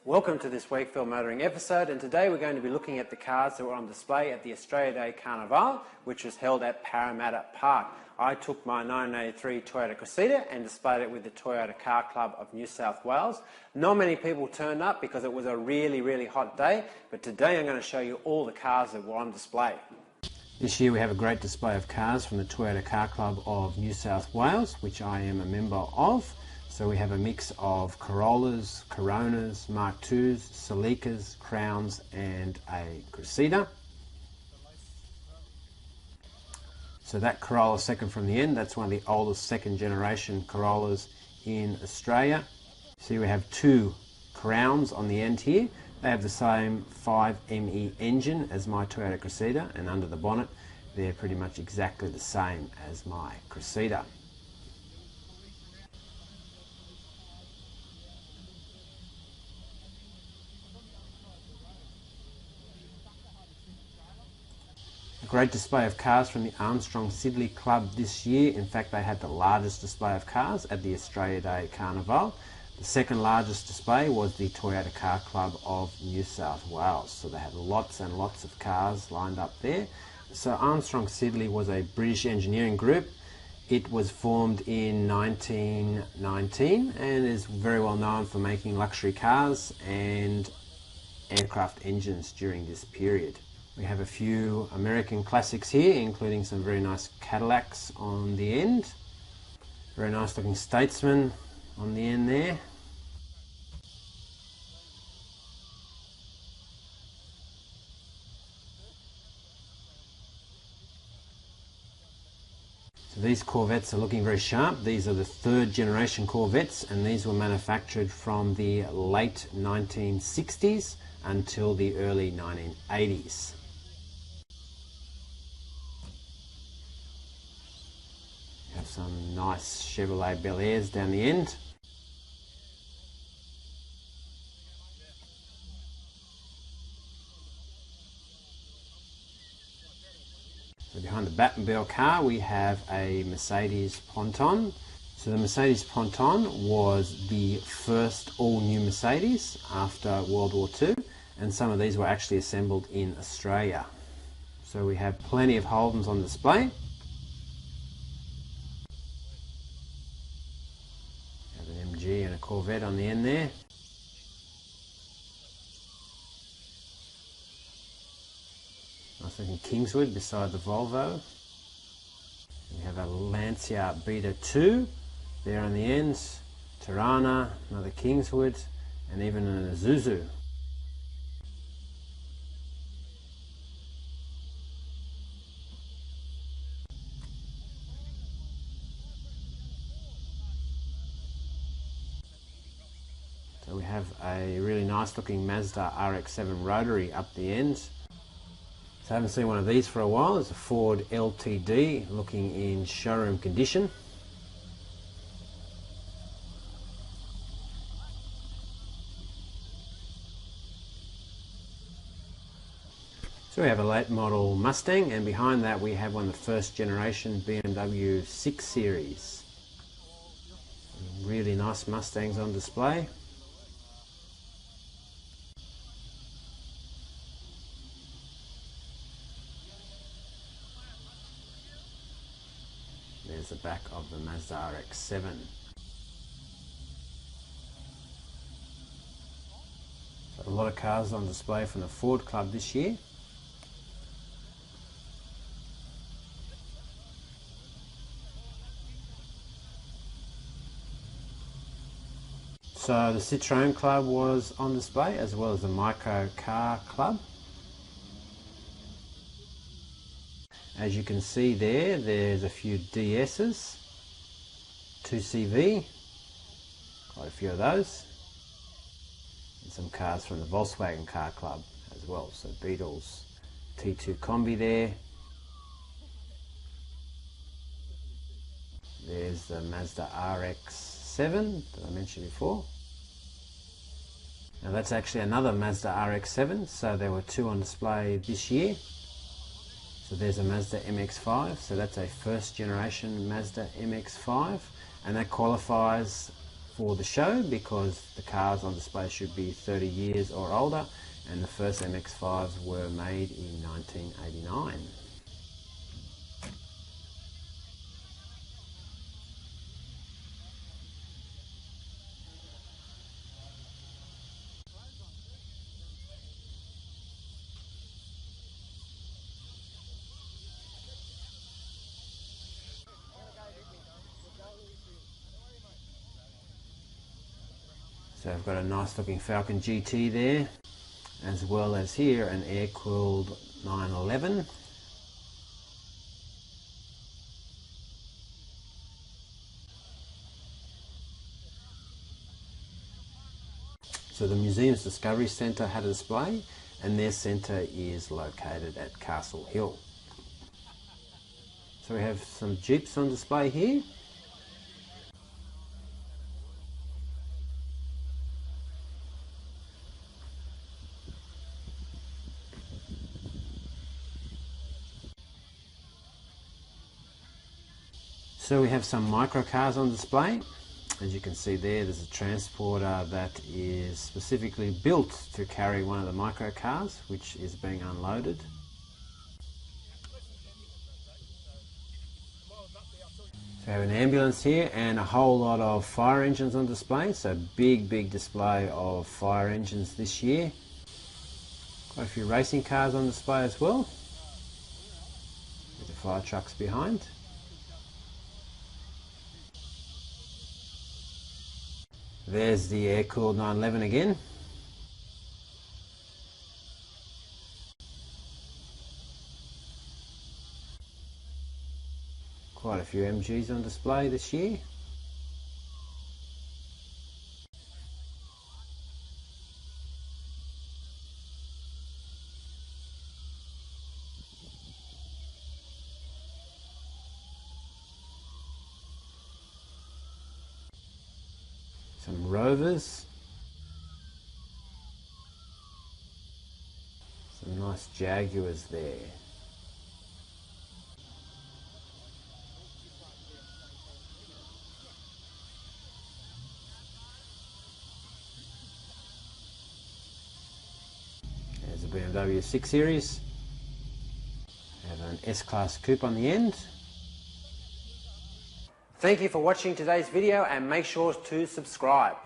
Welcome to this Wakefield Motoring episode, and today we're going to be looking at the cars that were on display at the Australia Day Carnivale, which was held at Parramatta Park. I took my 1983 Toyota Cressida and displayed it with the Toyota Car Club of New South Wales. Not many people turned up because it was a really hot day, but today I'm going to show you all the cars that were on display. This year we have a great display of cars from the Toyota Car Club of New South Wales, which I am a member of. So we have a mix of Corollas, Coronas, Mark IIs, Celicas, Crowns and a Cressida. So that Corolla second from the end, that's one of the oldest second generation Corollas in Australia. See, we have two Crowns on the end here. They have the same 5ME engine as my Toyota Cressida, and under the bonnet they're pretty much exactly the same as my Cressida. A great display of cars from the Armstrong Siddeley Club this year. In fact, they had the largest display of cars at the Australia Day Carnivale. The second largest display was the Toyota Car Club of New South Wales. So they had lots and lots of cars lined up there. So Armstrong Siddeley was a British engineering group. It was formed in 1919 and is very well known for making luxury cars and aircraft engines during this period. We have a few American classics here, including some very nice Cadillacs on the end. Very nice looking Statesman on the end there. So these Corvettes are looking very sharp. These are the third generation Corvettes, and these were manufactured from the late 1960s until the early 1980s. Have some nice Chevrolet Bel Airs down the end. So behind the Batmobile car we have a Mercedes Ponton. So the Mercedes Ponton was the first all-new Mercedes after World War II, and some of these were actually assembled in Australia. So we have plenty of Holdens on display. And a Corvette on the end there. Nice looking Kingswood beside the Volvo. We have a Lancia Beta 2 there on the ends. Tirana, another Kingswood, and even an Isuzu. So we have a really nice looking Mazda RX-7 rotary up the ends. So I haven't seen one of these for a while. It's a Ford LTD looking in showroom condition. So we have a late model Mustang, and behind that we have one of the first generation BMW 6 Series. Really nice Mustangs on display. There's the back of the Mazda RX-7. So a lot of cars on display from the Ford Club this year. So the Citroën Club was on display, as well as the Micro Car Club. As you can see there, there's a few DS's, 2CV, quite a few of those, and some cars from the Volkswagen Car Club as well. So Beetles T2 Combi there. There's the Mazda RX-7 that I mentioned before. Now that's actually another Mazda RX-7, so there were two on display this year. So there's a Mazda MX-5, so that's a first generation Mazda MX-5, and that qualifies for the show because the cars on display should be 30 years or older, and the first MX-5s were made in 1989. So I've got a nice looking Falcon GT there, as well as here an air-cooled 911. So the museum's Discovery Centre had a display, and their centre is located at Castle Hill. So we have some Jeeps on display here. So we have some microcars on display. As you can see there's a transporter that is specifically built to carry one of the microcars, which is being unloaded. So we have an ambulance here and a whole lot of fire engines on display. So big display of fire engines this year. Quite a few racing cars on display as well, with the fire trucks behind. There's the air-cooled 911 again. Quite a few MGs on display this year. Some Rovers. Some nice Jaguars there. There's a BMW 6 Series. Have an S-Class coupe on the end. Thank you for watching today's video and make sure to subscribe.